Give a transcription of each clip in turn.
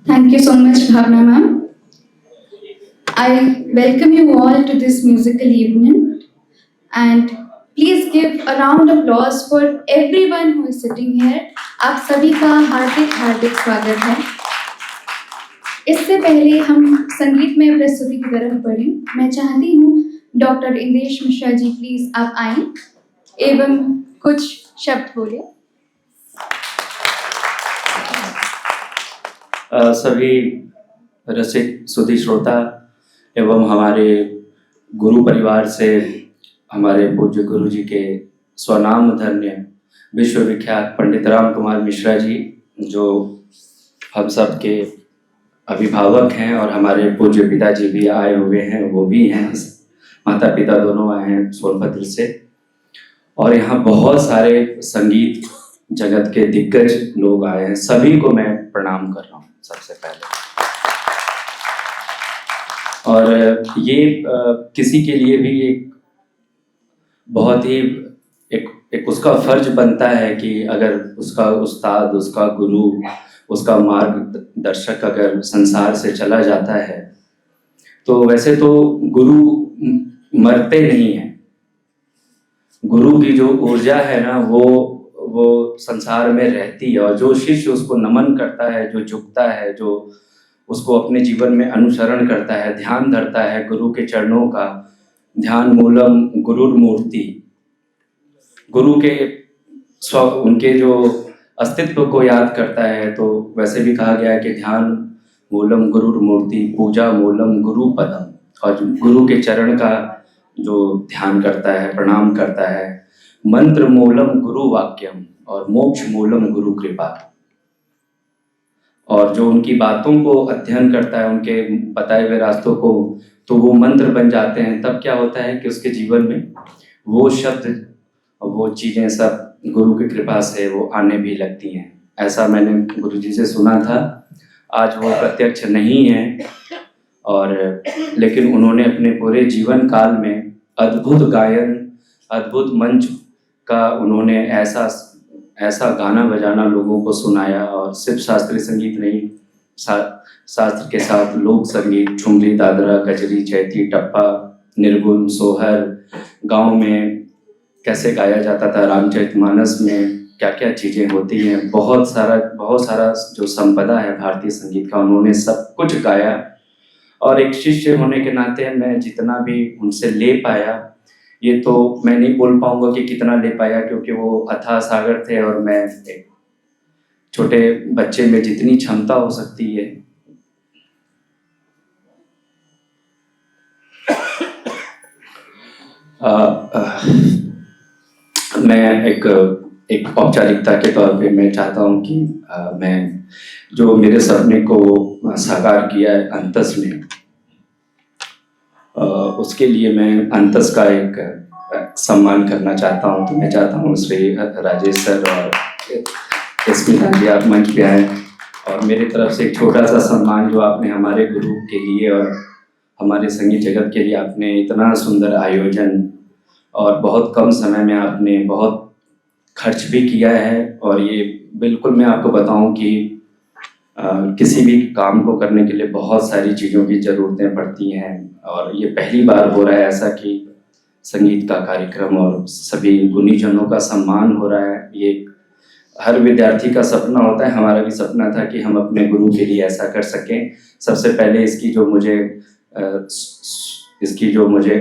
Thank you so much, Bhavna ma'am. I welcome you all to this musical evening and please give a round of applause for everyone who is sitting here. आप सभी का हार्दिक हार्दिक स्वागत है। इससे पहले हम संगीतमय प्रस्तुति की तरफ बढ़ें, मैं चाहती हूँ डॉक्टर इंदेश मिश्रा जी प्लीज आप आएं एवं कुछ शब्द बोले। सभी रसिक सुधी श्रोता एवं हमारे गुरु परिवार से हमारे पूज्य गुरु जी के स्वनाम धन्य विश्वविख्यात पंडित राम कुमार मिश्रा जी, जो हम सब के अभिभावक हैं और हमारे पूज्य पिताजी भी आए हुए हैं, वो भी हैं, माता पिता दोनों आए हैं सोनभद्र से। और यहाँ बहुत सारे संगीत जगत के दिग्गज लोग आए हैं, सभी को मैं प्रणाम कर रहा हूँ सबसे पहले। और ये किसी के लिए भी एक बहुत ही एक उसका फर्ज बनता है कि अगर उसका उस्ताद, उसका गुरु, उसका मार्गदर्शक अगर संसार से चला जाता है, तो वैसे तो गुरु मरते नहीं हैं। गुरु की जो ऊर्जा है ना, वो संसार में रहती है, और जो शिष्य उसको नमन करता है, जो झुकता है, जो उसको अपने जीवन में अनुसरण करता है, ध्यान धरता है गुरु के चरणों का, ध्यान मूलम गुरुर्मूर्ति, गुरु के उनके जो अस्तित्व को याद करता है। तो वैसे भी कहा गया है कि ध्यान मूलम गुरुर्मूर्ति, पूजा मूलम गुरु पदम, और गुरु के चरण का जो ध्यान करता है, प्रणाम करता है, मंत्र मूलम गुरु वाक्यम और मोक्ष मूलम गुरु कृपा। और जो उनकी बातों को अध्ययन करता है, उनके बताए हुए रास्तों को, तो वो मंत्र बन जाते हैं। तब क्या होता है कि उसके जीवन में वो शब्द, वो चीज़ें सब गुरु की कृपा से वो आने भी लगती हैं। ऐसा मैंने गुरु जी से सुना था। आज वो प्रत्यक्ष नहीं है, और लेकिन उन्होंने अपने पूरे जीवन काल में अद्भुत गायन, अद्भुत मंच का उन्होंने ऐसा गाना बजाना लोगों को सुनाया। और सिर्फ शास्त्रीय संगीत नहीं, शास्त्र के साथ लोक संगीत, ठुमरी, दादरा, कजरी, चैती, टप्पा, निर्गुण, सोहर, गांव में कैसे गाया जाता था, रामचरितमानस में क्या क्या चीज़ें होती हैं, बहुत सारा जो संपदा है भारतीय संगीत का, उन्होंने सब कुछ गाया। और एक शिष्य होने के नाते मैं जितना भी उनसे ले पाया, ये तो मैं नहीं बोल पाऊंगा कि कितना ले पाया, क्योंकि वो अथाह सागर थे और मैं एक छोटे बच्चे में जितनी क्षमता हो सकती है। मैं एक औपचारिकता के तौर पे मैं चाहता हूँ कि मैं जो मेरे सपने को साकार किया है अंतस में, उसके लिए मैं अंतस का एक सम्मान करना चाहता हूँ। तो मैं चाहता हूँ श्री राजेश सर और स्मिता जी आप मंच पे आए, और मेरी तरफ से एक छोटा सा सम्मान जो आपने हमारे गुरु के लिए और हमारे संगीत जगत के लिए आपने इतना सुंदर आयोजन और बहुत कम समय में आपने बहुत खर्च भी किया है। और ये बिल्कुल मैं आपको बताऊं कि किसी भी काम को करने के लिए बहुत सारी चीज़ों की ज़रूरतें पड़ती हैं, और ये पहली बार हो रहा है ऐसा कि संगीत का कार्यक्रम और सभी गुणीजनों का सम्मान हो रहा है। ये हर विद्यार्थी का सपना होता है, हमारा भी सपना था कि हम अपने गुरु के लिए ऐसा कर सकें। सबसे पहले इसकी जो मुझे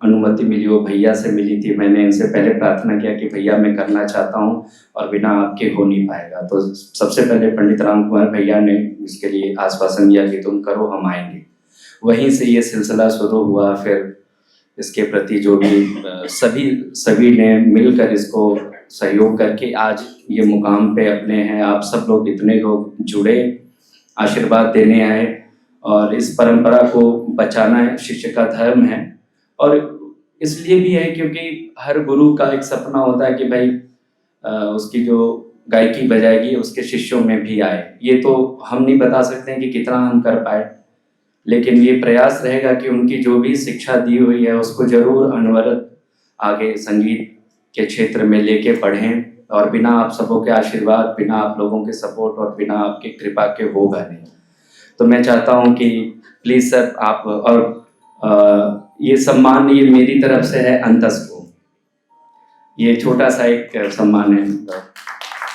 अनुमति मिली वो भैया से मिली थी। मैंने इनसे पहले प्रार्थना किया कि भैया मैं करना चाहता हूँ और बिना आपके हो नहीं पाएगा। तो सबसे पहले पंडित राम कुमार भैया ने इसके लिए आश्वासन दिया कि तुम करो, हम आएंगे। वहीं से ये सिलसिला शुरू हुआ। फिर इसके प्रति जो भी सभी ने मिलकर इसको सहयोग करके आज ये मुकाम पे अपने हैं। आप सब लोग, इतने लोग जुड़े, आशीर्वाद देने आए, और इस परंपरा को बचाना शिष्य का धर्म है। और इसलिए भी है क्योंकि हर गुरु का एक सपना होता है कि भाई उसकी जो गायकी बजाएगी उसके शिष्यों में भी आए। ये तो हम नहीं बता सकते हैं कि कितना हम कर पाए, लेकिन ये प्रयास रहेगा कि उनकी जो भी शिक्षा दी हुई है उसको जरूर अनवरत आगे संगीत के क्षेत्र में लेके पढ़ें। और बिना आप सबों के आशीर्वाद, बिना आप लोगों के सपोर्ट और बिना आपकी कृपा के होगा नहीं। तो मैं चाहता हूँ कि प्लीज़ सर आप और ये सम्मान ये मेरी तरफ से है अंतस को, ये छोटा सा एक सम्मान है। तो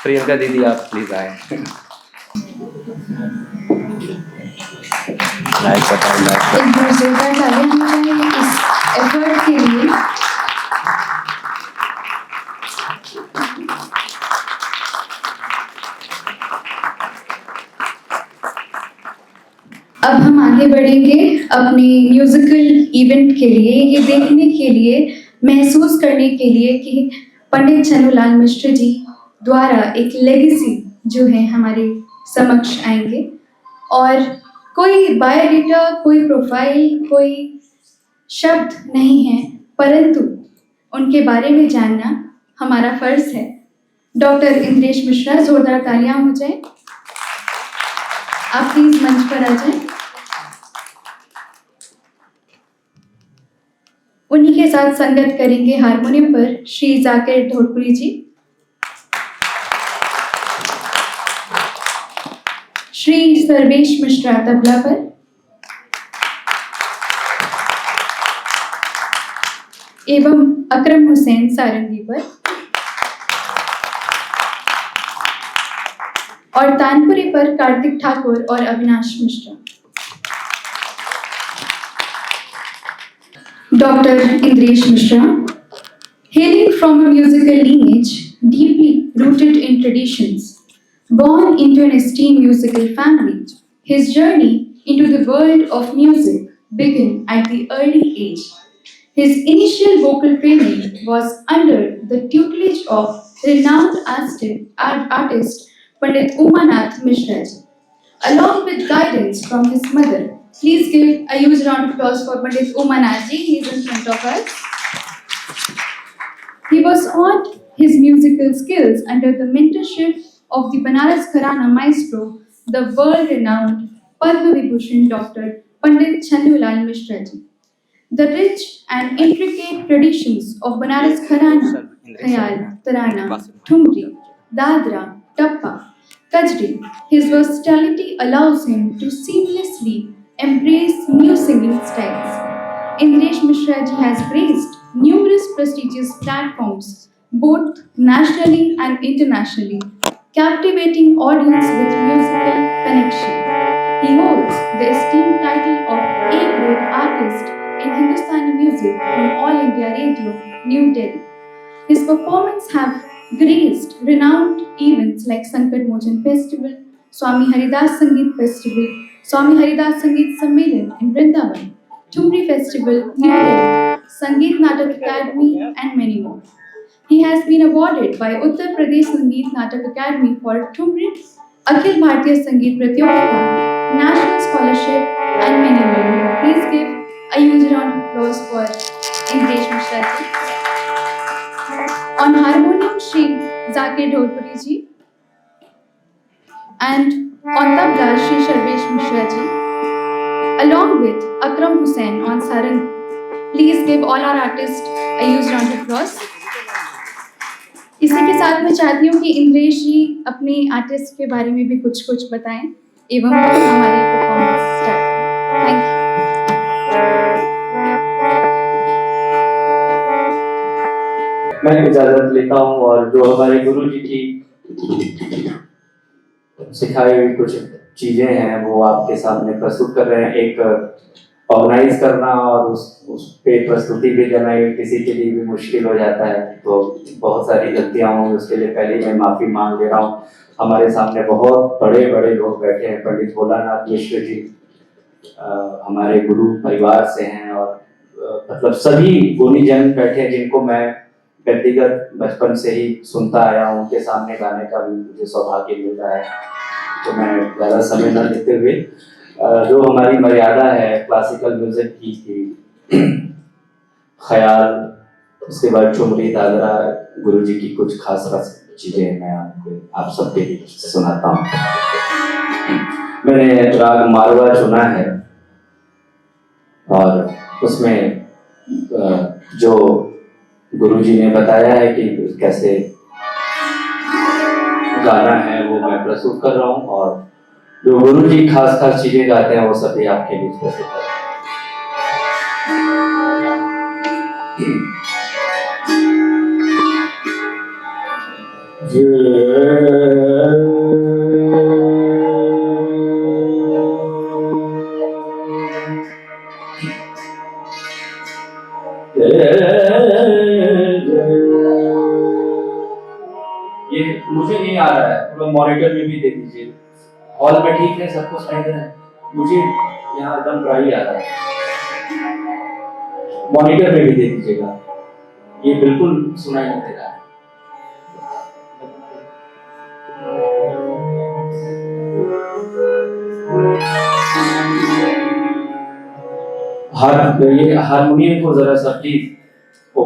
प्रियंका दीदी आप प्लीज़ आए। लाइक बताओ, लाइक एक बार जोरदार तालियां होनी चाहिए इस एफर्ट के लिए। अब हम आगे बढ़ेंगे अपने म्यूजिकल इवेंट के लिए, ये देखने के लिए, महसूस करने के लिए कि पंडित छन्नूलाल मिश्र जी द्वारा एक लेगेसी जो है हमारे समक्ष आएंगे। और कोई बायोडेटा, कोई प्रोफाइल, कोई शब्द नहीं है, परंतु उनके बारे में जानना हमारा फर्ज है। डॉक्टर इंद्रेश मिश्रा, जोरदार तालियां हो जाए। आप प्लीज मंच पर आ जाएं। उन्हीं के साथ संगत करेंगे हारमोनियम पर श्री जाकिर ढोलपुरी जी, श्री सर्वेश मिश्रा तबला पर, एवं अकरम हुसैन सारंगी पर, और तानपुरी पर कार्तिक ठाकुर और Avinash Mishra. Doctor Indresh Mishra, hailing from a musical lineage deeply rooted in traditions, born into an esteemed musical family, his journey into the world of music began at the early age. His initial vocal training was under the tutelage of renowned artist Pandit Umanath Mishra ji, along with guidance from his mother. Please give a huge round of applause for Pandit Umanath ji. He is in front of us. He was taught his musical skills under the mentorship of the Banaras Gharana maestro, the world-renowned Padma Vibhushan Dr. Pandit Channulal Mishra ji. The rich and intricate traditions of Banaras Gharana, Khayal, Tarana, Thumri, Dadra, Tappa, Kajri, his versatility allows him to seamlessly embrace new singing styles. Indresh Mishra ji has graced numerous prestigious platforms, both nationally and internationally, captivating audience with musical connection. He holds the esteemed title of A-grade artist in Hindustani music from All India Radio, New Delhi. His performances have graced renowned events like Sankat Mochan Festival, Swami Haridas Sangeet Festival, Swami Haridas Sangeet Sammelan in Vrindavan, Thumri Festival, New Delhi, Sangeet Natak Academy, and many more. He has been awarded by Uttar Pradesh Sangeet Natak Academy for Thumri, Akhil Bharatiya Sangeet Pratyogita, National Scholarship, and many more. Please give a huge round of applause for Indresh Mishra ji. On harmonium, Shri Zakir Dholpuri ji, and on tabla, Shri Sarvesh Mishra ji, along with Akram Hussain on sarang. Please give all our artists a huge round of applause. इसी के साथ मैं चाहती हूँ कि इंद्रेश जी अपने artist के बारे में भी कुछ बताएं एवं हमारी परफॉर्मेंस स्टार्ट करें। Thank you. मैं इजाजत लेता हूँ और जो हमारे गुरु जी की सिखाई हुई कुछ चीजें हैं वो आपके सामने प्रस्तुत कर रहे हैं। एक ऑर्गेनाइज करना और उस पे प्रस्तुति भी देना ये किसी के लिए भी मुश्किल हो जाता है, तो बहुत सारी गलतियां होंगी, उसके लिए पहले मैं माफ़ी मांग ले रहा हूँ। हमारे सामने बहुत बड़े बड़े लोग बैठे हैं। पंडित भोलानाथ मिश्र जी हमारे गुरु परिवार से हैं और मतलब सभी गुणीजन बैठे हैं जिनको मैं व्यक्तिगत बचपन से ही सुनता आया हूँ। उनके सामने गाने का भी मुझे सौभाग्य मिलता है। तो मैं ज़्यादा समय न लेते हुए जो हमारी मर्यादा है क्लासिकल म्यूजिक की थी, ख्याल, उसके बाद ठुमरी, दादरा, गुरुजी की कुछ खास चीजें मैं आप सबके बीच सुनाता हूँ। मैंने राग मारवा चुना है और उसमें जो गुरुजी ने बताया है कि कैसे गाना है वो मैं प्रस्तुत कर रहा हूँ। और जो गुरु जी खास खास चीजें गाते हैं वो सभी आपके बीच प्रस्तुत करें। ये मुझे नहीं आ रहा है, थोड़ा मॉनिटर में भी दे दीजिए। हॉल में ठीक है, सबको सुनाई दे रहा है, मुझे यहाँ एकदम ड्राई आ रहा है। मॉनिटर में भी दे दीजिएगा, ये बिल्कुल सुनाई नहीं दे रहा है। ये हारमोनियम को जरा सा प्लीज ओ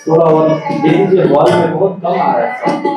थोड़ा और देख लीजिए, हॉल में बहुत कम आ रहा है साउंड।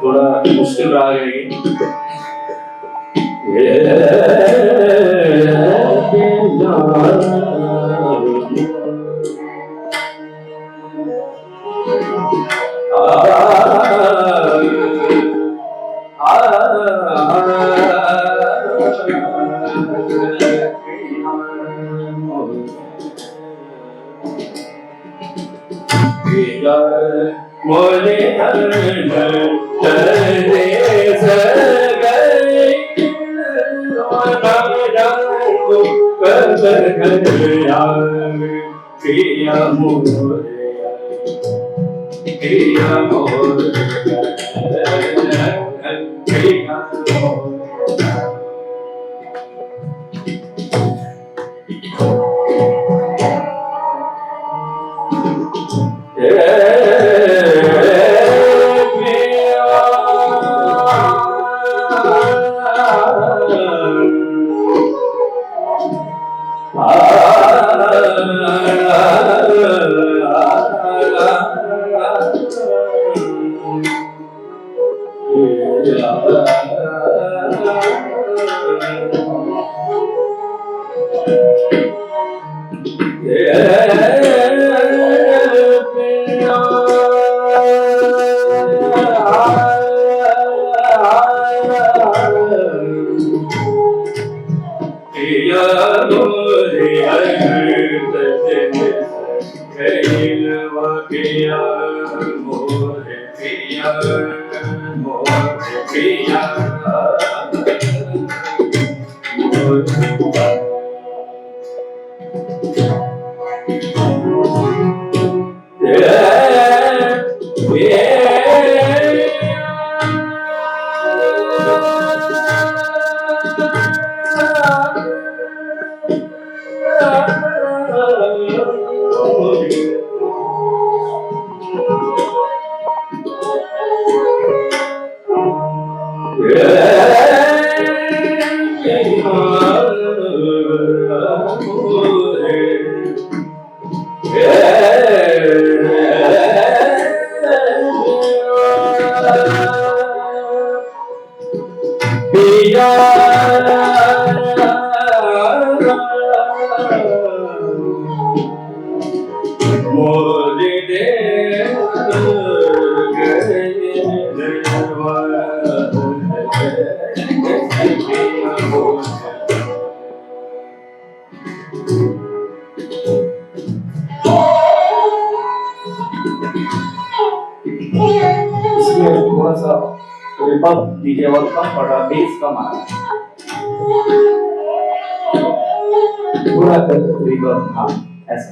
थोड़ा मुश्किल राग है मोरे देव इसमें थोड़ा सा रिवर्ब दीजिए और कम पड़ रहा, बेस कम आ रहा है, थोड़ा रिवर्ब, हाँ ऐसा।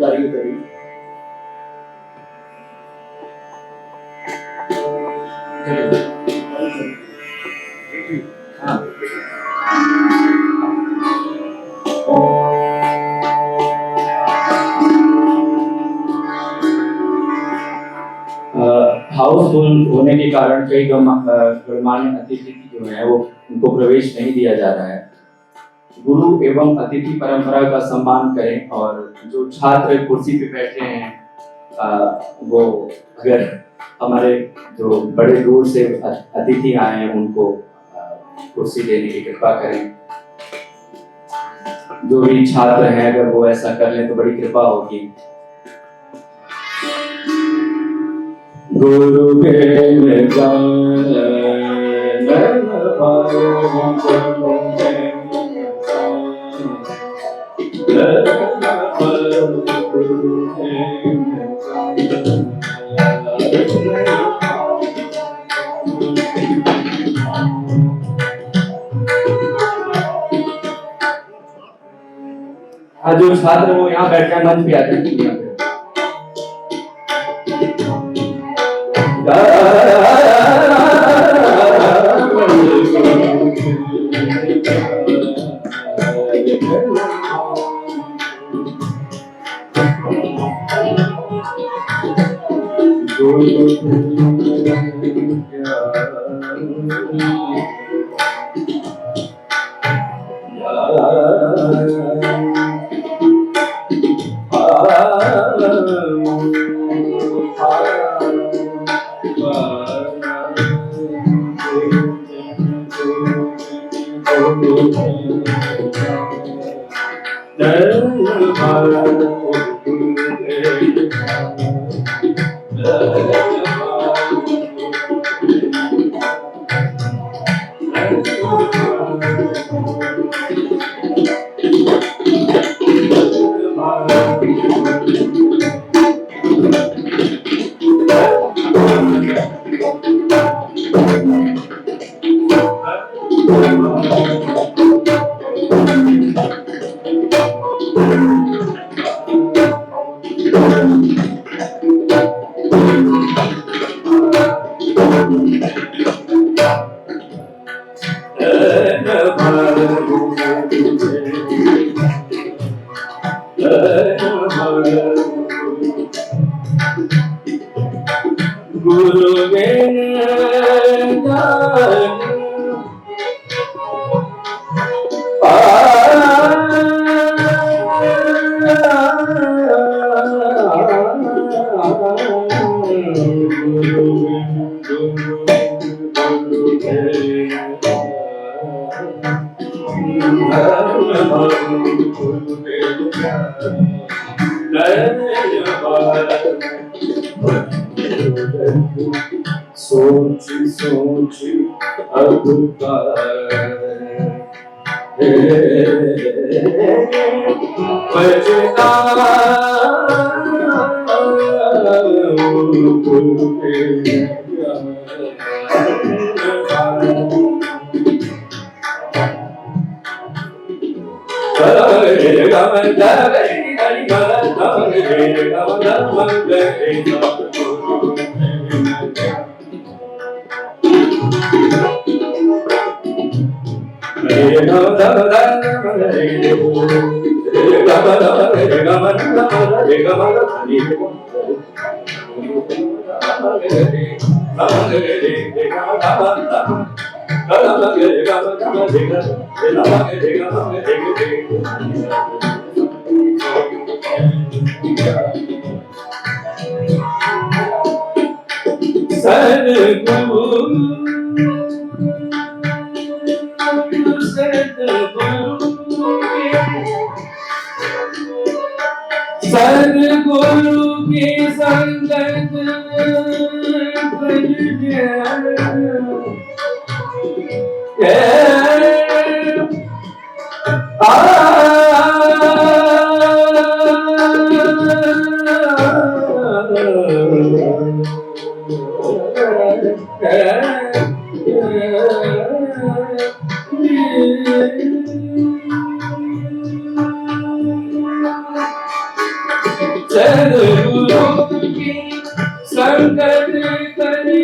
तारीख करी हाउसफुल होने के कारण कई गणमान्य अतिथि जो है वो उनको प्रवेश नहीं दिया जा रहा है। गुरु एवं अतिथि परंपरा का सम्मान करें और जो छात्र कुर्सी पे बैठे हैं वो अगर हमारे जो बड़े दूर से अतिथि आए हैं उनको कुर्सी देने की कृपा करें। जो भी छात्र हैं अगर वो ऐसा कर लें तो बड़ी कृपा होगी। गुरु के ज्ञान जो छात्र वो यहाँ बैठ जाए मंच पे आते हैं। सोच सोच अब सद्गुरु की संगत सद्गुरु की संगत करने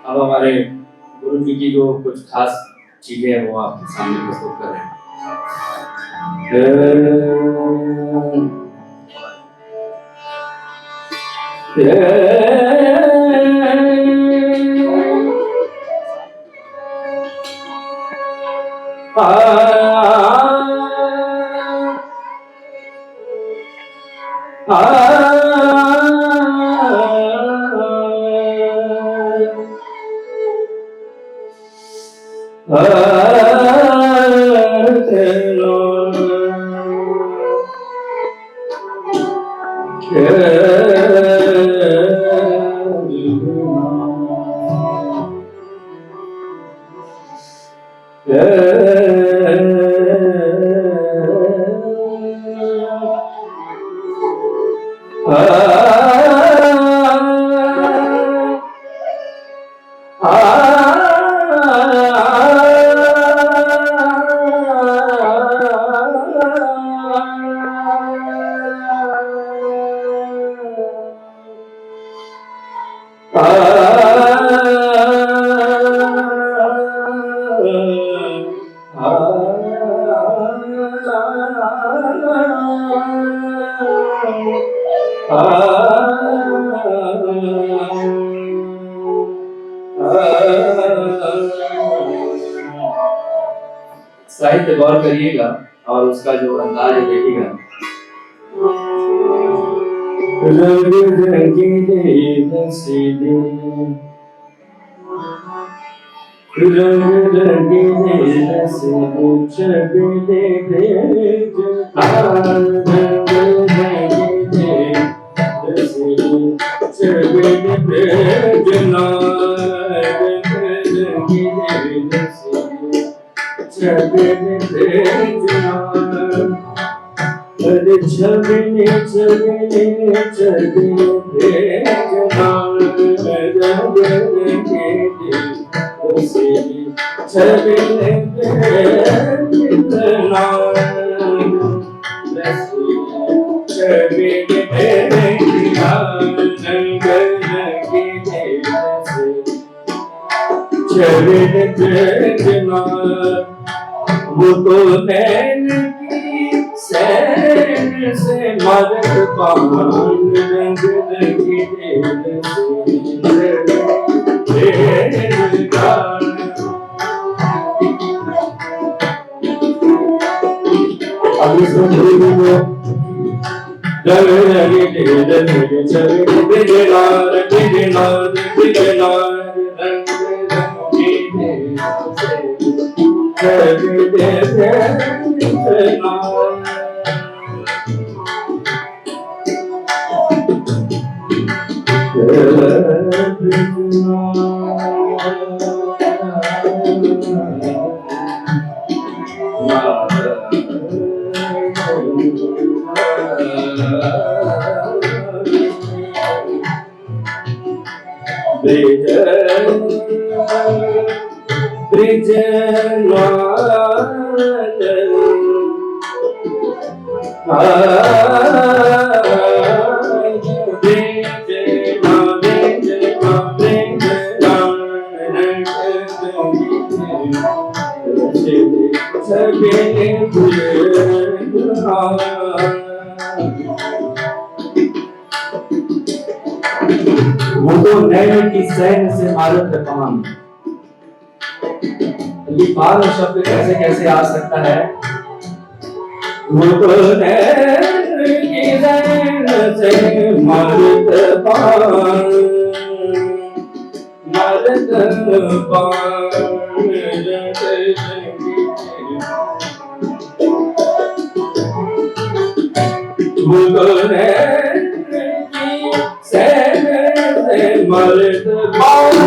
अब हमारे गुरु जी की जो कुछ खास चीजें हैं वो आपके सामने प्रस्तुत कर रहे साहित्य गौर करिएगा और उसका जो अंदाज है देखिएगा। रंग रंगीले नसीबे, रंग रंगीले नसीबे, चबीले भेज रंग रंगीले नसीबे, चबीले भेजना, रंग रंगीले नसीबे, चबीले भेजना, अरे चबीले चबीले चबीले भेजना, रंग रंगीले नसीबे, चबीले भेजना, नसीबे चबीले भेजना, रंग रंगीले नसीबे, चबीले भेजना। वो तो नैन की सैन से मदद पान, रंग रंगीले नसीबे भेजना। अब इसमें धीरे धीरे रंग रंगीले नसीबे, चबीले भेजना, भेजना, भेजना, रंग रंगीले चबीले भेजना। ब्रिज वो तो नैन की सैन से मारत कमान। ये बाल शब्द कैसे कैसे आ सकता है। वो तो नैन की सैन से मारत कमान, मारत कमान। वो तो नैन की सैन से मारत कमान,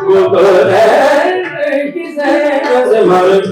वो तो नैन की सैन से मारत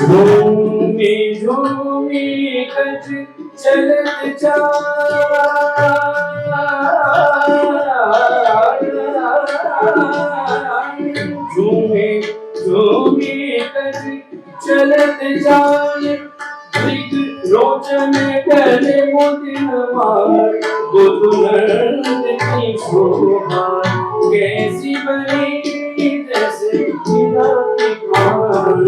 झूमी झूमी कच चलत जा, झूमी झूमी कच चलत जान, रोज में गले मोतिन मार, वो दुल्हन की शोभा कैसी बनी जैसे खिला की खान।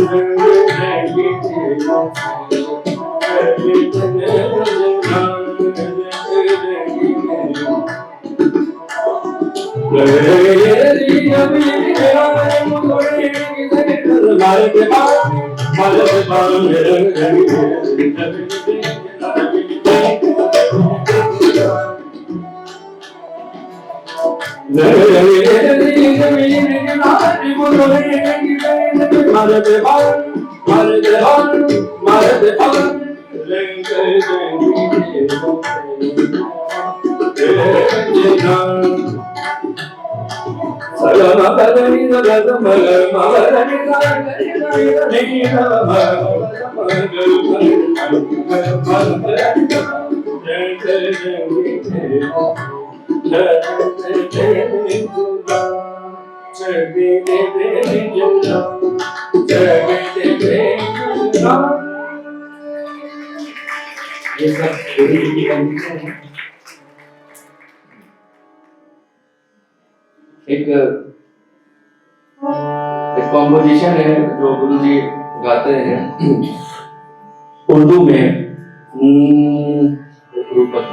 ये सब गुरु जी की कंडीशन है। एक कॉम्पोजिशन है जो गुरु जी गाते हैं उर्दू में। रूपक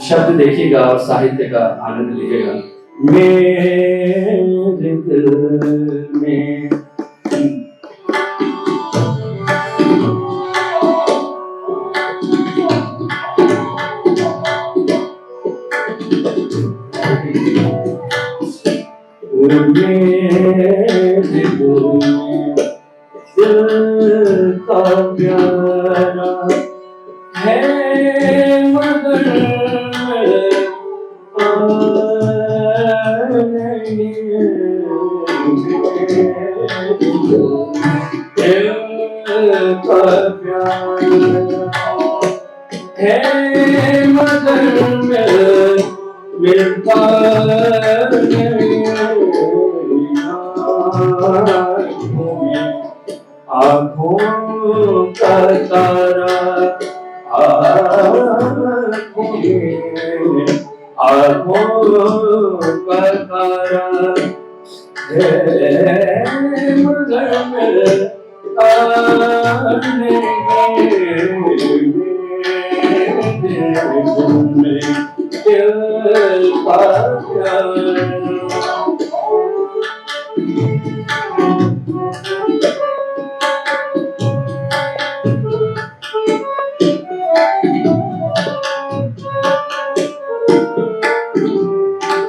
शब्द देखिएगा और साहित्य का आनंद लीजिएगा। मेरे मेरे दिल का प्यारा है मगर दिल का प्यारा है मगर मिलता आँखों का तारा आँखों का तारा है मगर मिलता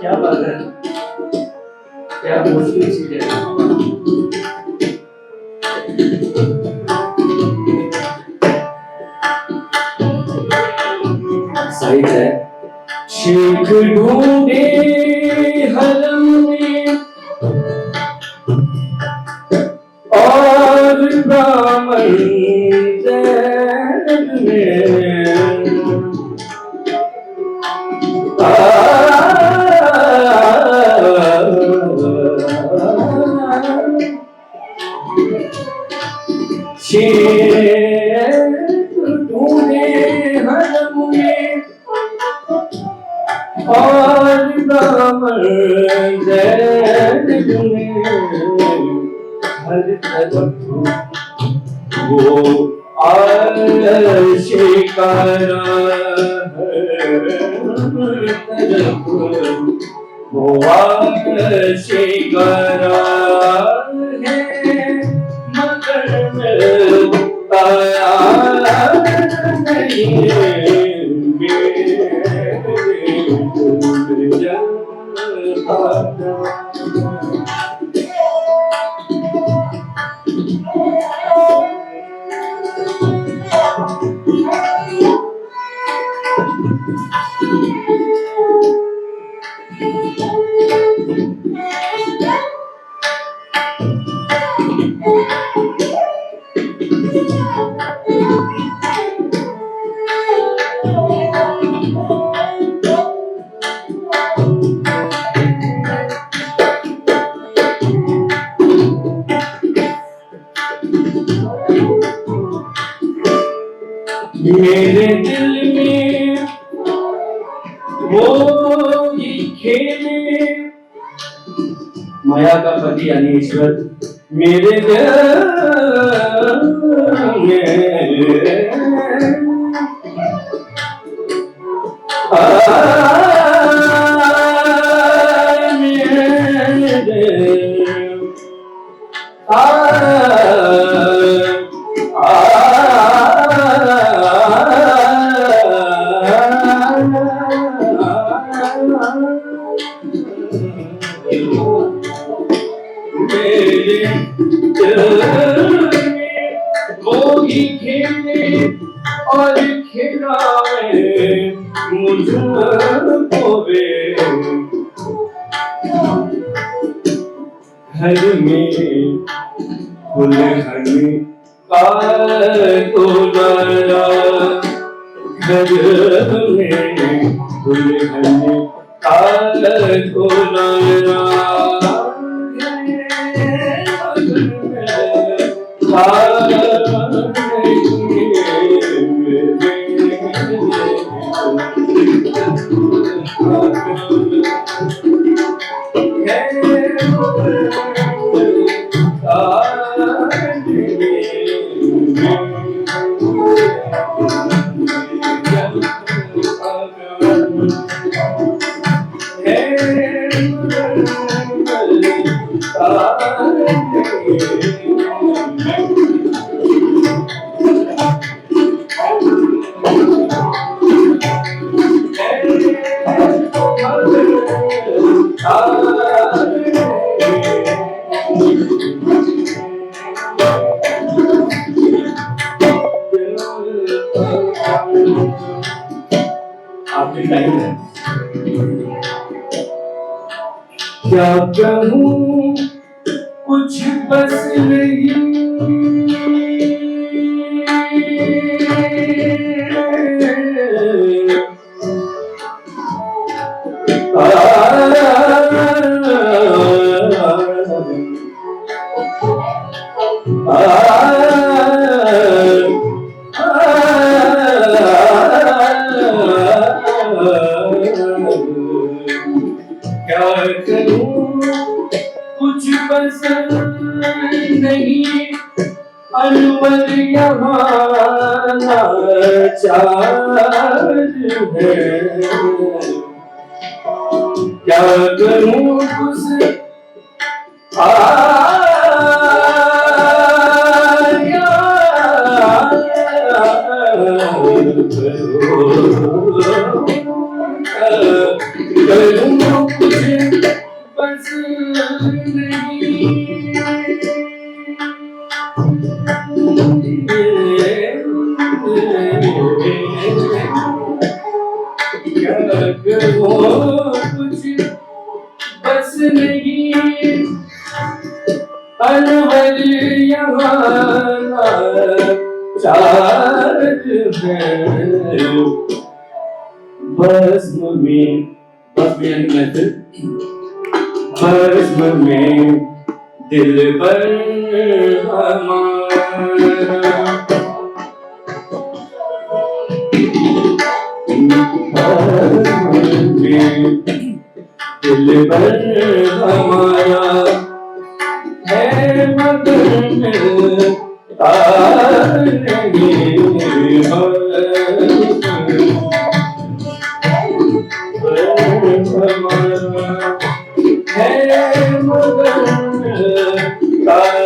क्या बात है, क्या मुश्किल चीज है। सही है। शेख ढूंढे हरम में और ब्राह्मण दैन में शेख ढूंढे हरम में और ब्राह्मण दैन में हर तरफ वो आशिकारा हर तरफ वो आशिकारा है मगर मिलता नहीं मेरे दिल में वो ही खेले माया का पति यानी ईश्वर मेरे दिल में वो ही खेले और खिलाए मुझको वे घर में दुल्हन का दुलारा घर में दुल्हन का दुलारा क्या कहूँ कुछ बस क्या करूं कुछ पसंद नहीं अनवर यहाँ लाचार है क्या करूं कुछ कुछ बस नहीं अनवर यहाँ चार है भस्म में भस्म में दिल पर हमारा दिल पर हमारा है मगर तार नहीं हमारा है मगर तार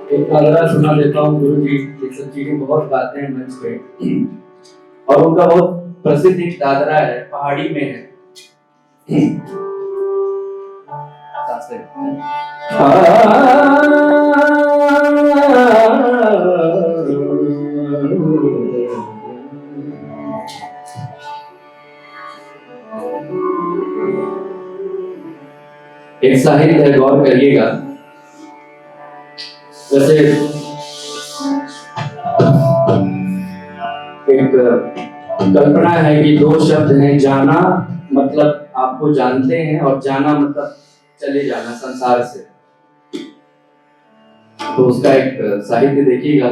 एक गाना सुना देता हूँ। गुरु जी ये सब चीजें बहुत गाते हैं मंच पे और उनका बहुत प्रसिद्ध एक दादरा है, पहाड़ी में है। एक साहित्य है, गौर करिएगा। जैसे एक कल्पना है कि दो शब्द हैं, जाना मतलब आपको जानते हैं और जाना मतलब चले जाना संसार से। तो उसका एक साहित्य देखिएगा।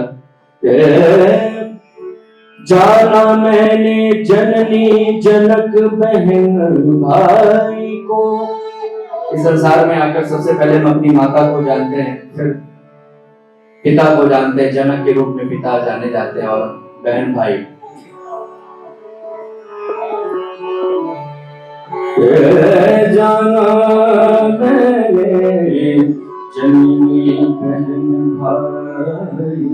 जाना मैंने जननी जनक बहन भाई को। इस संसार में आकर सबसे पहले हम अपनी माता को जानते हैं, फिर पिता को जानते हैं, जनक के रूप में पिता जाने जाते हैं, और बहन भाई। जाना मैंने जननी बहन भाई,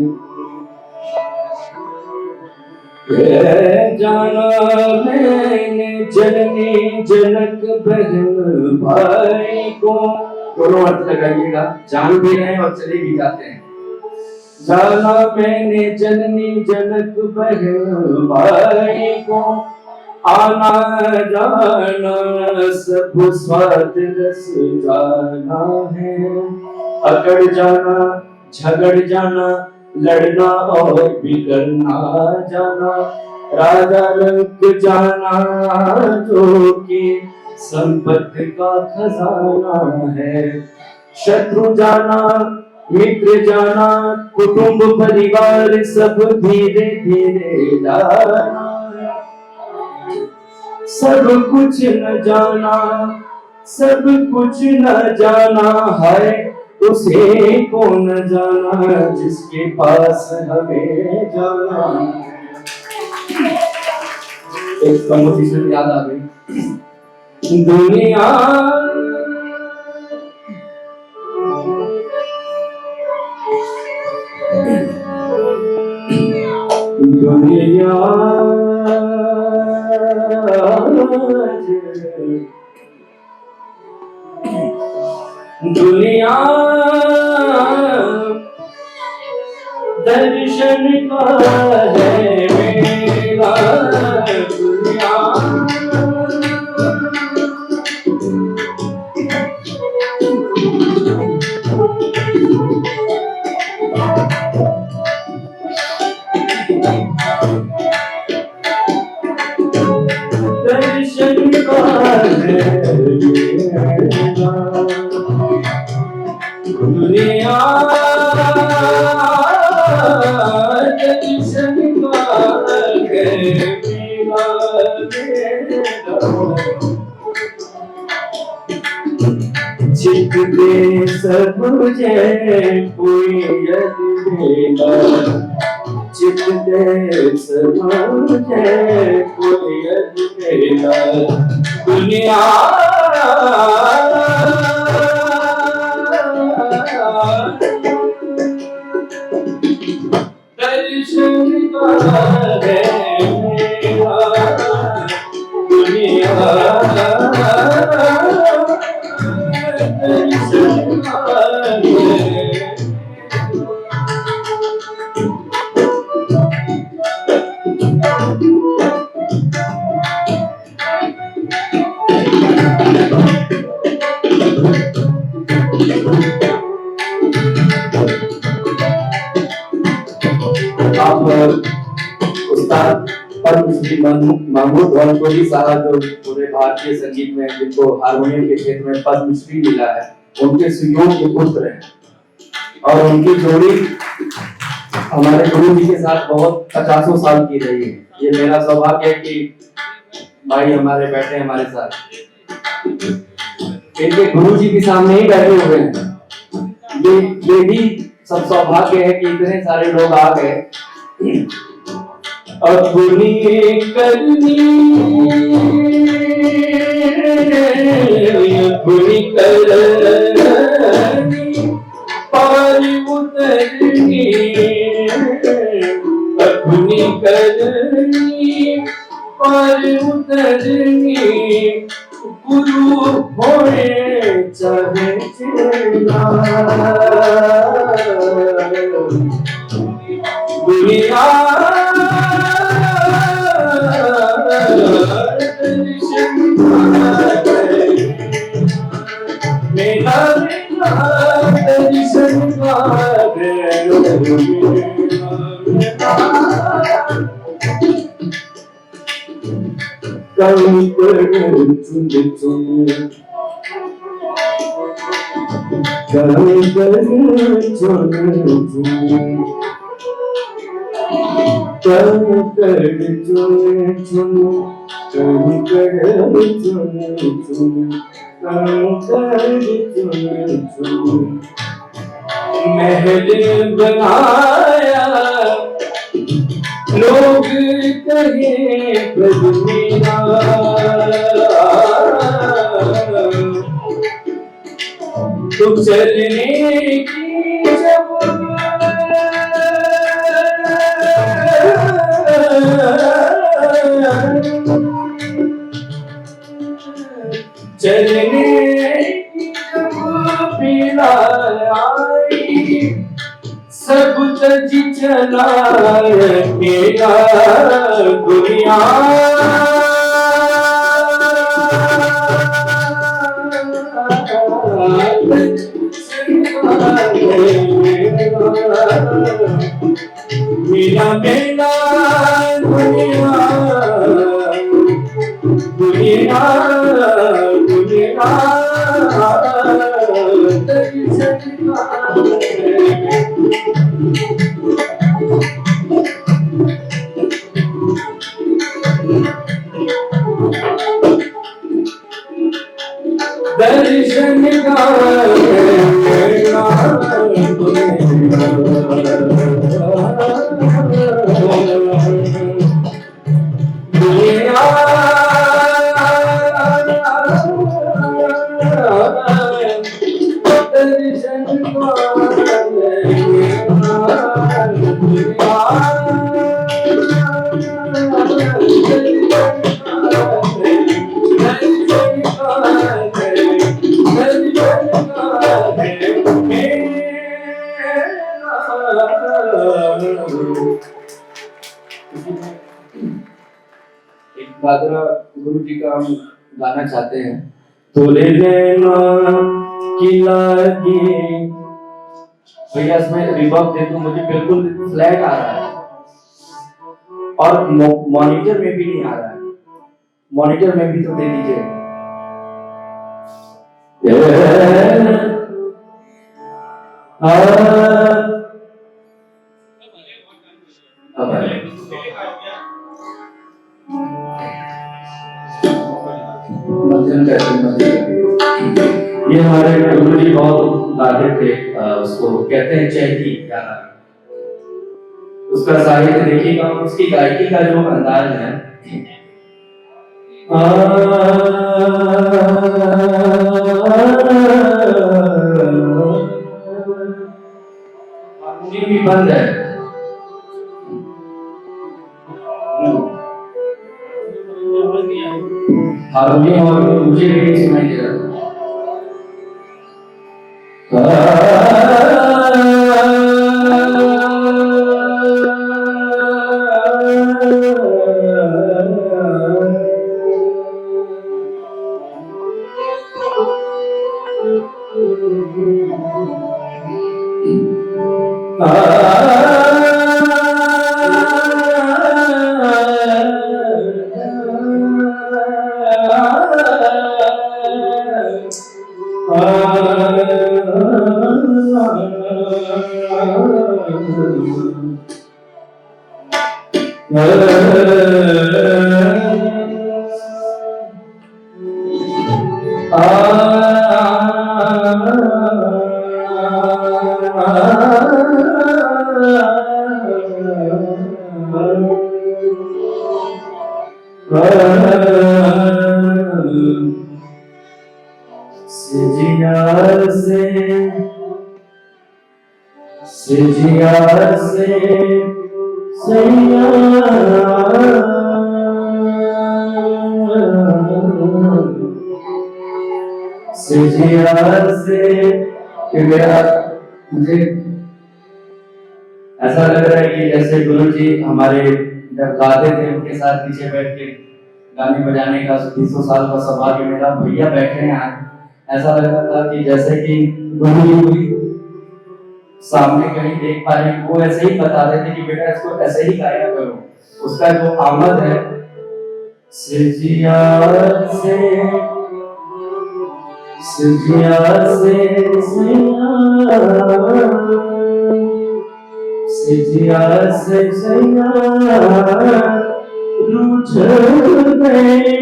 जाना मैंने जननी जनक बहन भाई को। दोनों अर्थ लगाइएगा, जान भी रहे हैं और चले भी जाते हैं। जाना मैंने जननी जनक बहन भाई को, आना जाना सब स्वाद रस जाना है। अकड़ जाना झगड़ जाना, लड़ना और बिगड़ना जाना। राजा रंग जाना जो कि संपत्ति का खजाना है। शत्रु जाना मित्र जाना, कुटुंब परिवार सब धीरे धीरे जाना। सब कुछ न जाना सब कुछ न जाना है उसे को न जाना जिसके पास हमें जाना। एक कॉम्पोजिशन याद आ गई। दुनिया दुनिया दुनिया दर्शन का है मेरा दुनिया। दर्शन का है मेरा दुनिया। दर्शन का है चित दे सब मुझे कोई यद देगा। चित दे सब मुझे कोई यद देगा। दुनिया दर्शन का है मेरा दुनिया। दर्शन का है। आप उस्ताद पद्मश्री महमूद वनकोली साहब जो पूरे भारतीय संगीत में जिनको हारमोनियम के क्षेत्र में पद्मश्री मिला है, उनके सुयोग्य पुत्र हैं और उनकी जोड़ी हमारे गुरु जी के साथ बहुत 50 साल की रही है। ये मेरा सौभाग्य है कि भाई हमारे बैठे हमारे साथ, इनके गुरु जी के सामने ही बैठे हुए हैं। ये भी सब सौभाग्य है कि इतने सारे लोग आ गए। अपनी करनी अपनी करनी पार उतरनी। अपनी करनी पार उतरनी गुरु होए चाहे चेला। दुनिया मेरा दर्शन का कहीं पर चुन चुन कहीं पर चुन चुन कहीं पर चुन चुन कहीं पर चुन चुन कहीं पर चुन चुन महल बनाया लोग कहे बदमीना। तुम चलने की जब चलने की जब पीड़ा आई सब तज चला मेरा दुनिया। मेरा मेरा दुनिया दुनिया दुनिया एक गादरा गुरु जी का हम गाना चाहते हैं। तोले नैना की लागी भैया, इसमें रिवर्ब दे दो, मुझे बिल्कुल फ्लैट आ रहा है और मॉनिटर में भी नहीं आ रहा है। मॉनिटर में भी तो दे दीजिए। अब आए। मध्यम कहते हैं, मध्यम। ये हमारे गुरु जी बहुत गाते थे, उसको कहते हैं चैती गाना। उसका साहित्य देखिएगा, उसकी गायकी का जो अंदाज है, हारमोनियम भी बंद है। हारमोनियम और मुझे भी नहीं सुनाई दे रहा। मुझे ऐसा लग रहा है कि जैसे गुरु जी हमारे जब गाते थे, उनके साथ पीछे बैठ के गाने बजाने का 300 साल का सौभाग्य मेरा भैया बैठे हैं आज। ऐसा लग रहा था कि जैसे कि गुरु जी कोई सामने कहीं देख पा रहे, वो ऐसे ही बता रहे थे कि बेटा इसको ऐसे ही गाया करो। उसका जो आमद है, सिजिया से सैया रूठ गए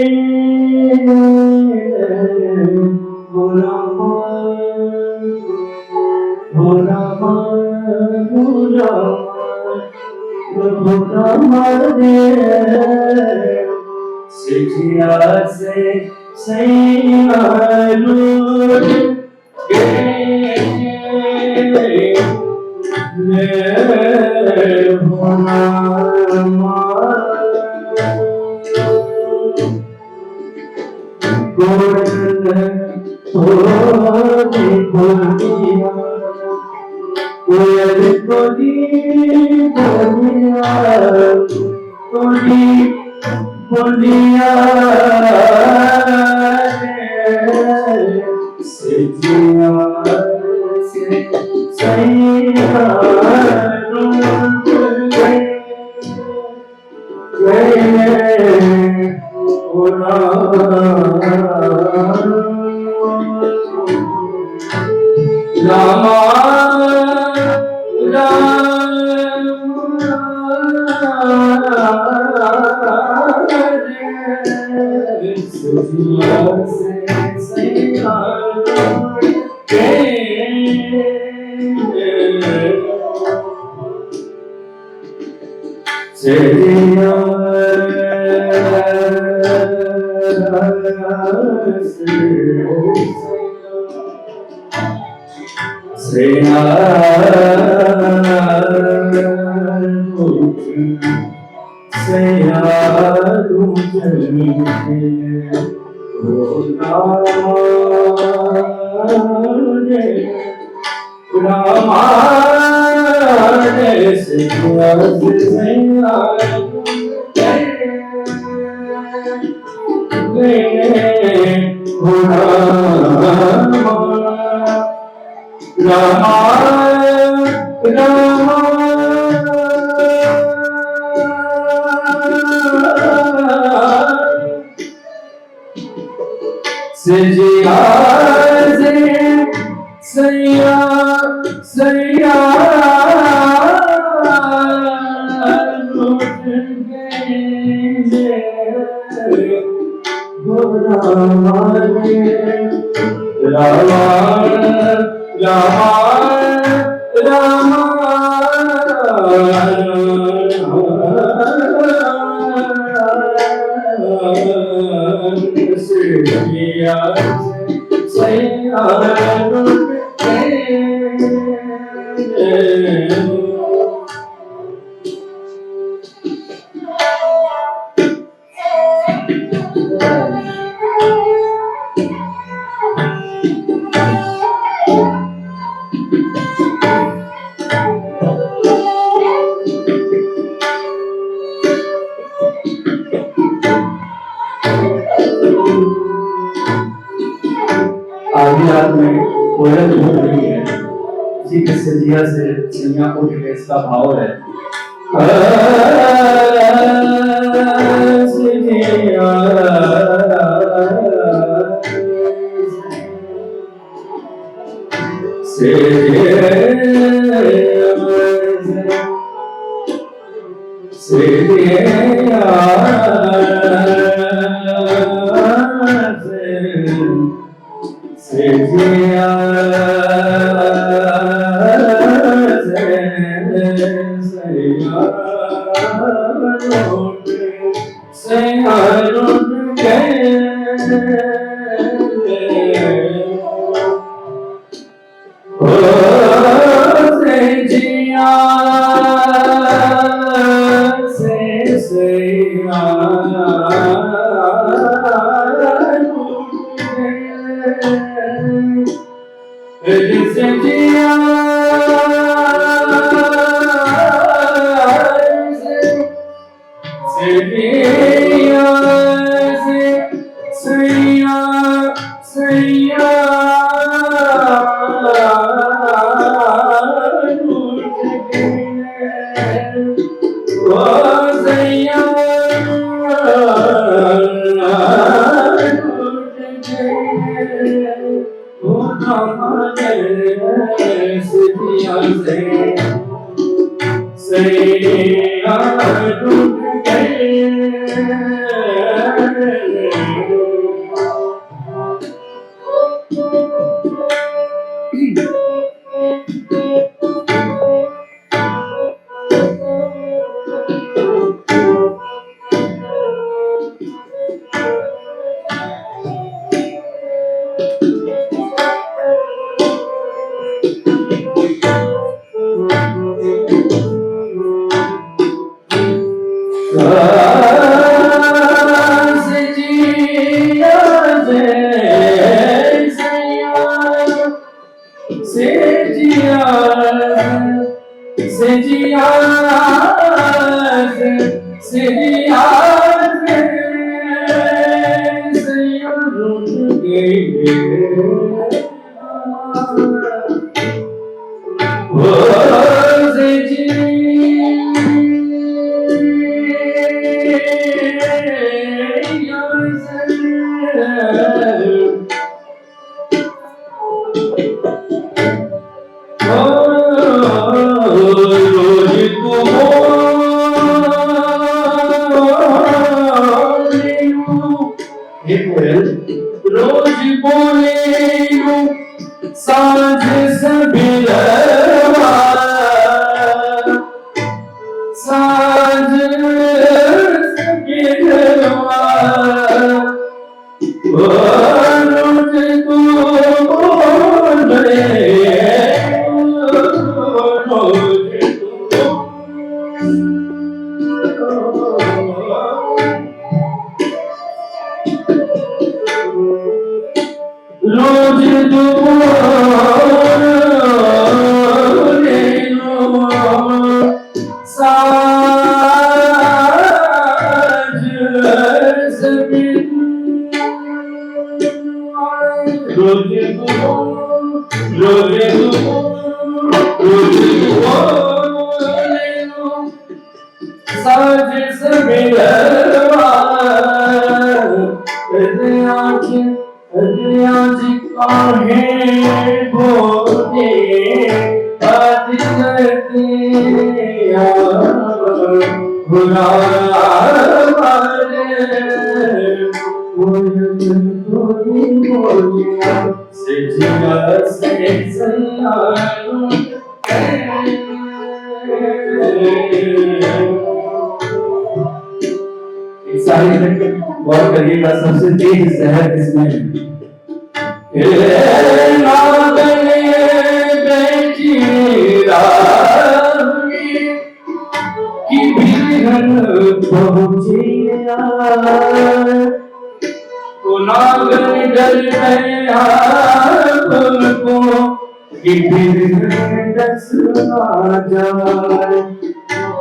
Señor, आधी रात में कोयल घूम रही है, इसी के सजिया से सैया को इसका भाव है। सांझ सभी याद करते गौर करिएगा सबसे तेज जहर किसमें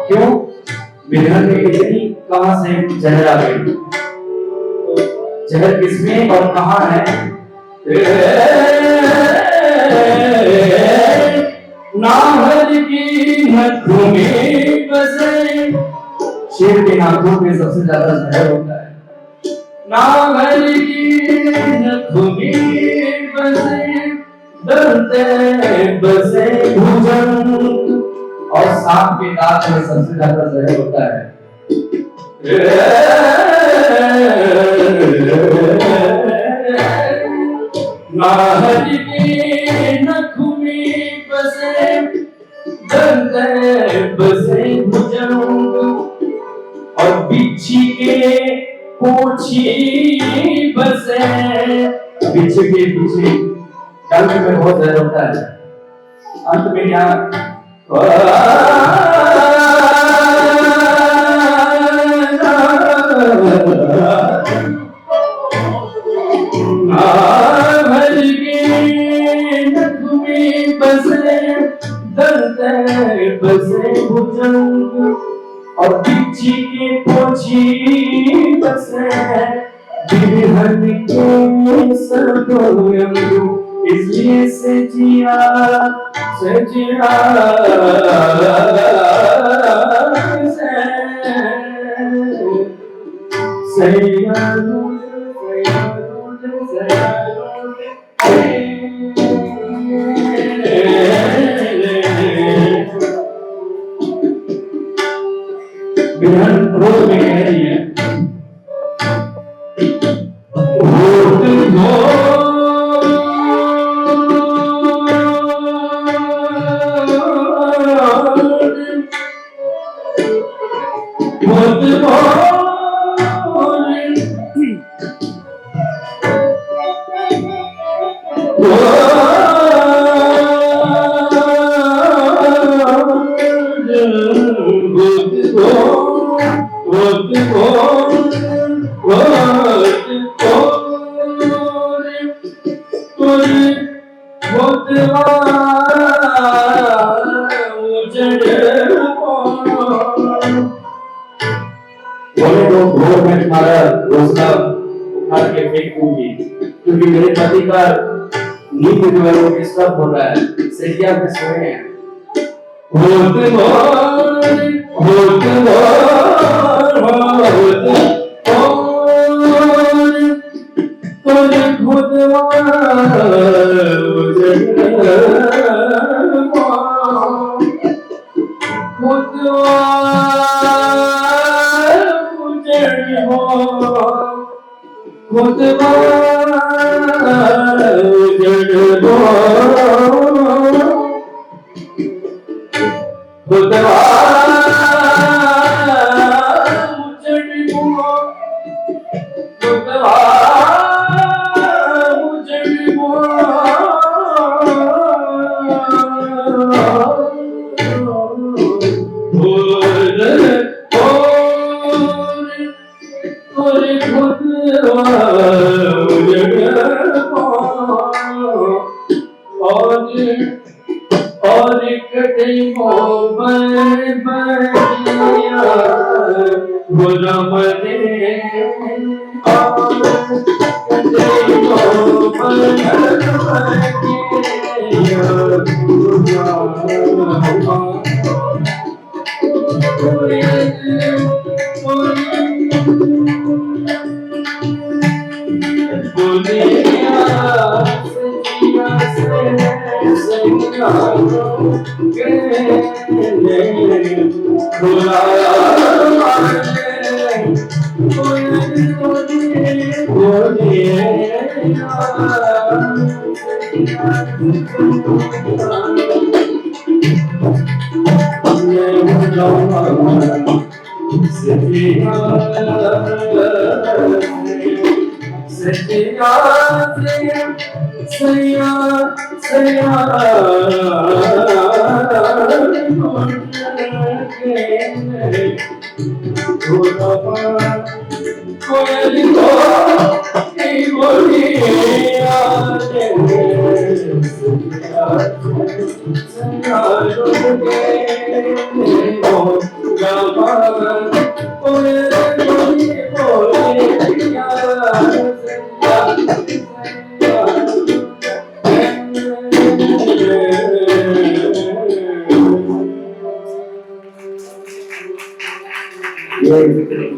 क्यों विधन में इतनी कहां से जहर आ गई जहर किसमें और कहां है नाहर की नथों में बसे शेर के नाखून में सबसे ज्यादा जहर होता है नाहर की नथों में बसे डरते बसे भुजंग और सांप के दांत में सबसे ज्यादा जहर होता है नाहर की नखों में बसे डरते बसे भुजंग और बिच्छी के पोछी बसे बिच्छी के पीछे डंक में बहुत जहर होता है अंत में क्या और बिच्छी के पोछी बसे बिरहन के सरगोयम इसलिए से जिया बिरहन क्रोध में कह रही है क्योंकि मेरे पति का नींद जो है वो डिस्टर्ब हो रहा है सेठिया पे सोए हैं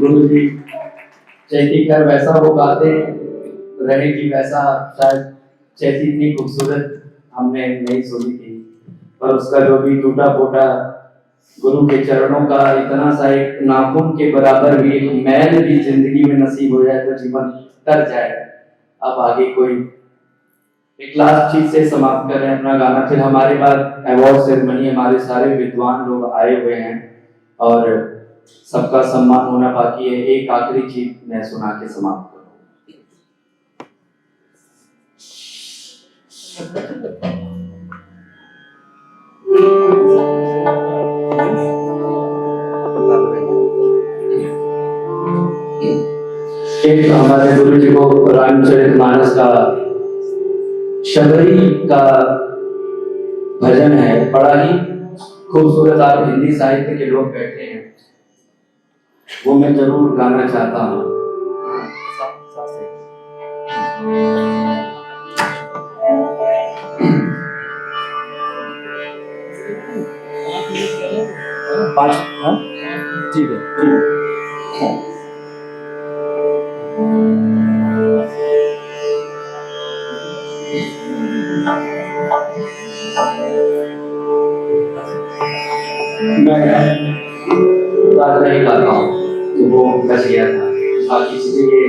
गुरु जी चैती खैर वैसा वो गाते रहे कि वैसा शायद चैती इतनी खूबसूरत हमने नहीं सुनी थी, पर उसका जो भी टूटा फूटा गुरु के चरणों का इतना सा एक नाखून के बराबर भी एक मैल भी जिंदगी में नसीब हो जाए तो जीवन तर जाएगा। अब आगे कोई एक लास्ट चीज से समाप्त कर रहे हैं अपना गाना, फिर हमारे बाद अवार्ड सेरेमनी, हमारे सारे विद्वान लोग आए हुए हैं और सबका सम्मान होना बाकी है। एक आखिरी चीज मैं सुना के समाप्त करूँ। एक हमारे गुरु जी को रामचरितमानस का शबरी का भजन है, बड़ा ही खूबसूरत। आप हिंदी साहित्य के लोग बैठे हैं, वो मैं जरूर गाना चाहता हूँ। ठीक है। मैं रात नहीं गाता हूँ तो वो बच गया था, आप इसलिए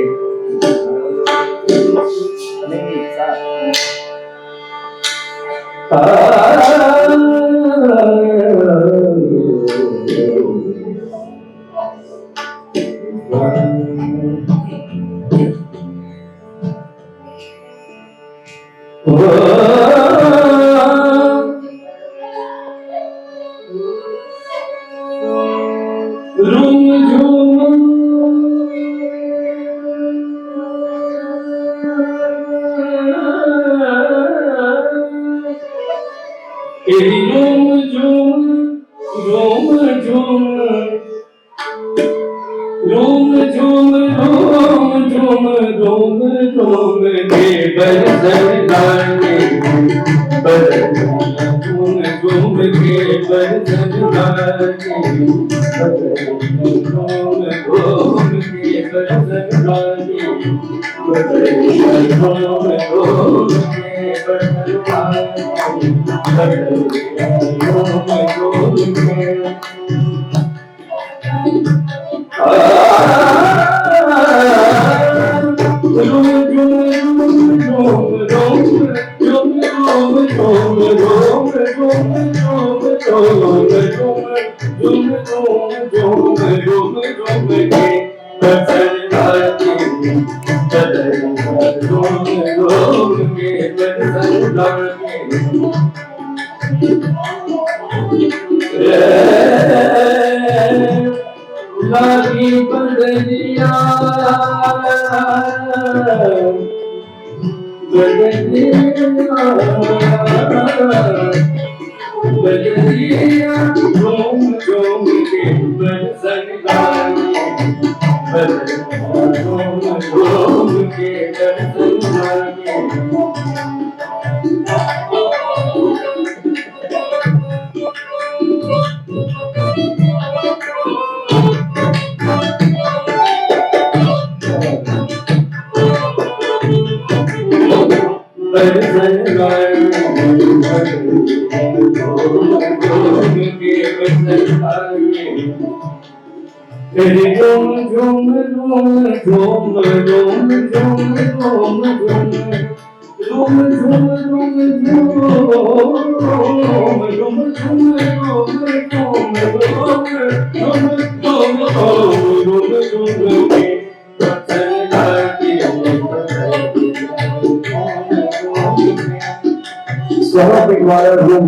Swara room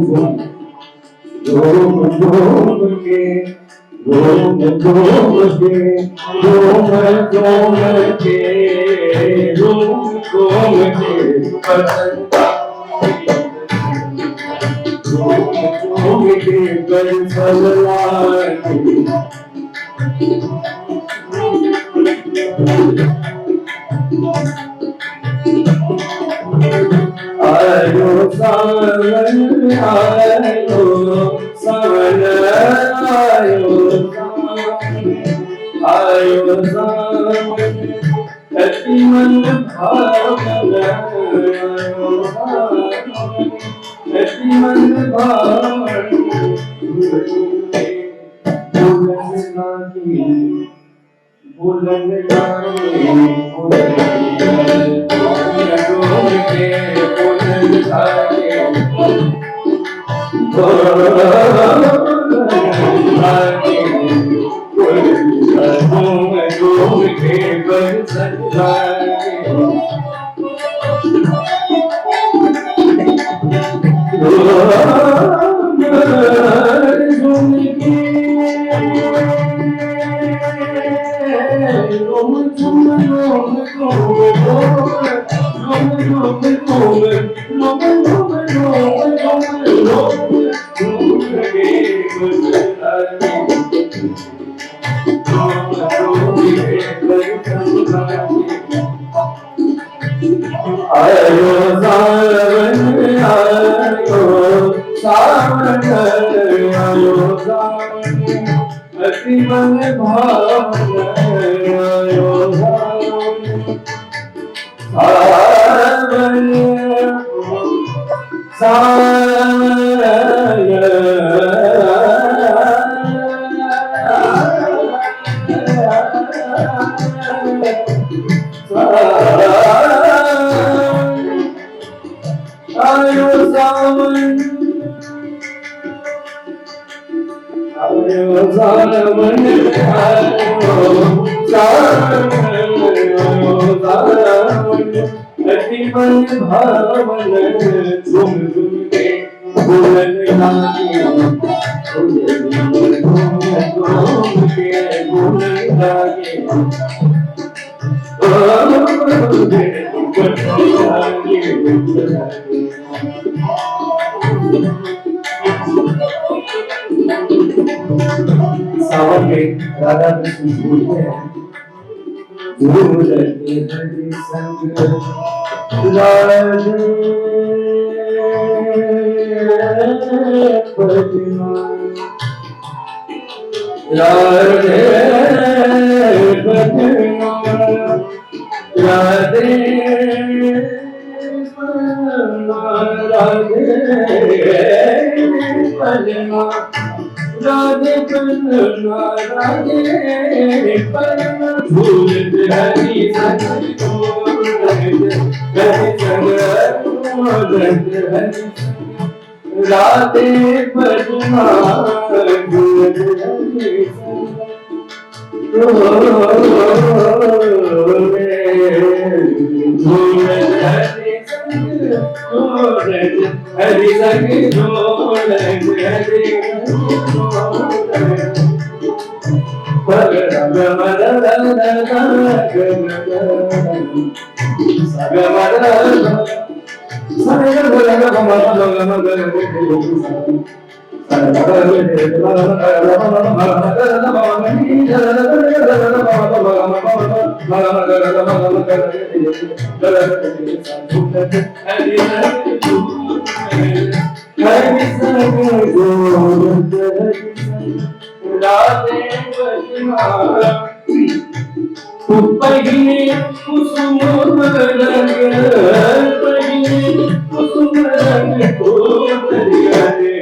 room ke room ke आयो सावन आयो सावन अति मन भावन अति मन भावन बुलंद आयो सावन आयो सावन अति मन भावन आयो सावन आयो सावन अति मन भावन झूम झूम के बोलन लागे झूम के बोलन लागे सावन में राधा कृष्ण बोलते हैं झूलते हरि संग राधे पद्मा राधे पद्मा राधे पद्मा राधे पद्मा राधे पद्मा राधे पद्मा झूलते हरि संग झूलते हरि संग झूलते हरि राधे पद्मा झूलते हरि संग हरि संग झूलते हरि पहिले कुसुम रंग पहिले कुसुम रंग को दरिया रे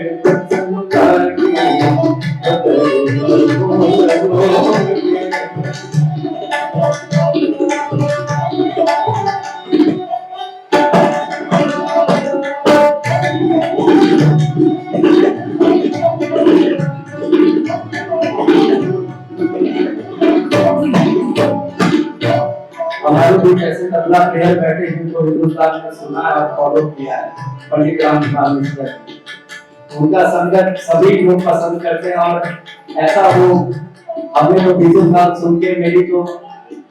गुरु जैसे तबला प्लेयर बैठे जिनको हिंदुस्तान में सुना है और फॉलो किया है, पंडित रामकृपाल मिश्र, उनका संगत सभी लोग पसंद करते हैं। और ऐसा वो हमने तो बीजों साल सुन के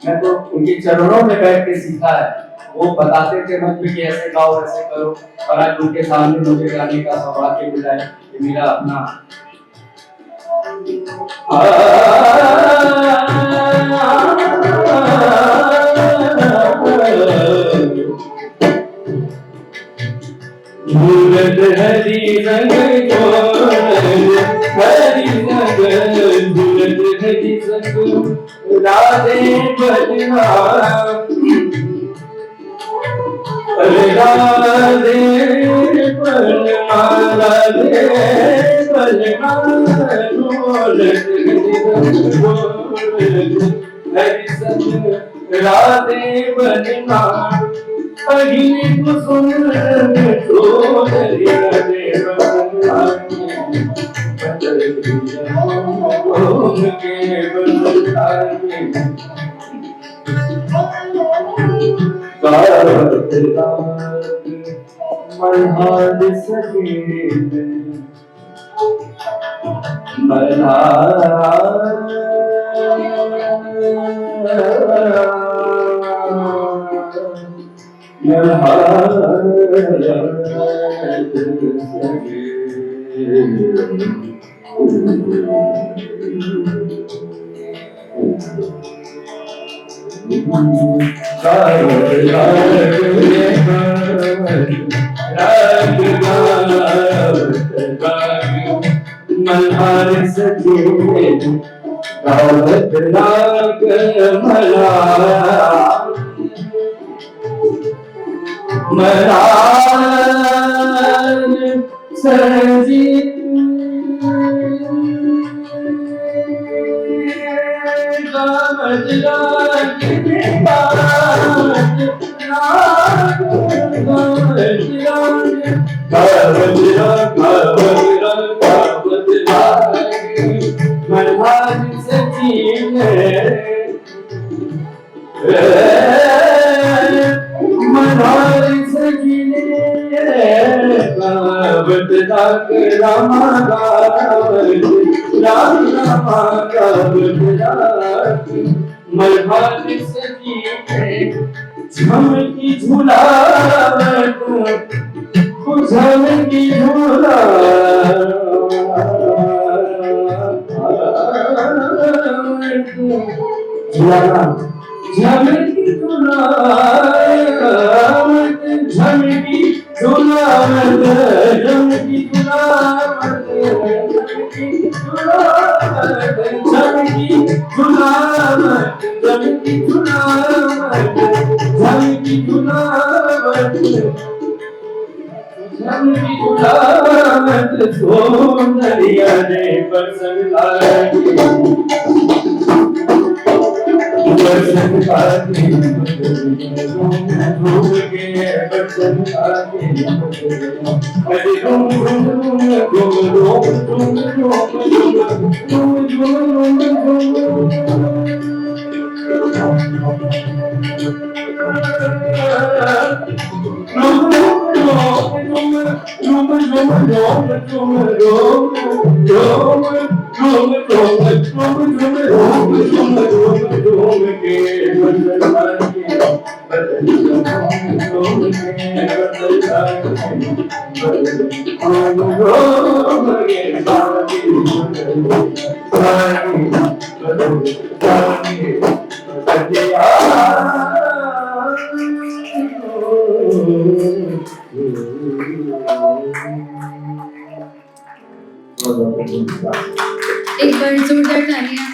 मैं तो उनके चरणों में बैठ के सीखा है। वो बताते थे मंत्र कि ऐसे गाओ ऐसे करो, और आज उनके सामने मुझे गाने का सौभाग्य मिला है। ये मेरा अपना मूरत हरि संग हरि संग मूरत हरि संग राधे बजना राधे बजना राधे बजना हरि संग राधे बजना अग्नि कुसुम छोड़िया देवना ओम के बंधाई मल्हार सजीव मल्हार सजीव रावत नाग मला मल्हार सजीव रावत नाग मल्हार सजीव मल्हार सजीव गावत राग रामा गावत राम रामा गावत राग मल्हार सजीव झमकी झुलावत झमकी झमकी झुलावत झमकी झुलावत झमकी झुलावत झमकी झुलावत झमकी झुलावत झमकी झुलावत झमकी झुलावत सोनरिया ने बरसन लागे बरसन लागे घूम के बरसन लागे अरे घूम घूम घूम घूम घूम घूम घूम एक बार जोरदार तालियां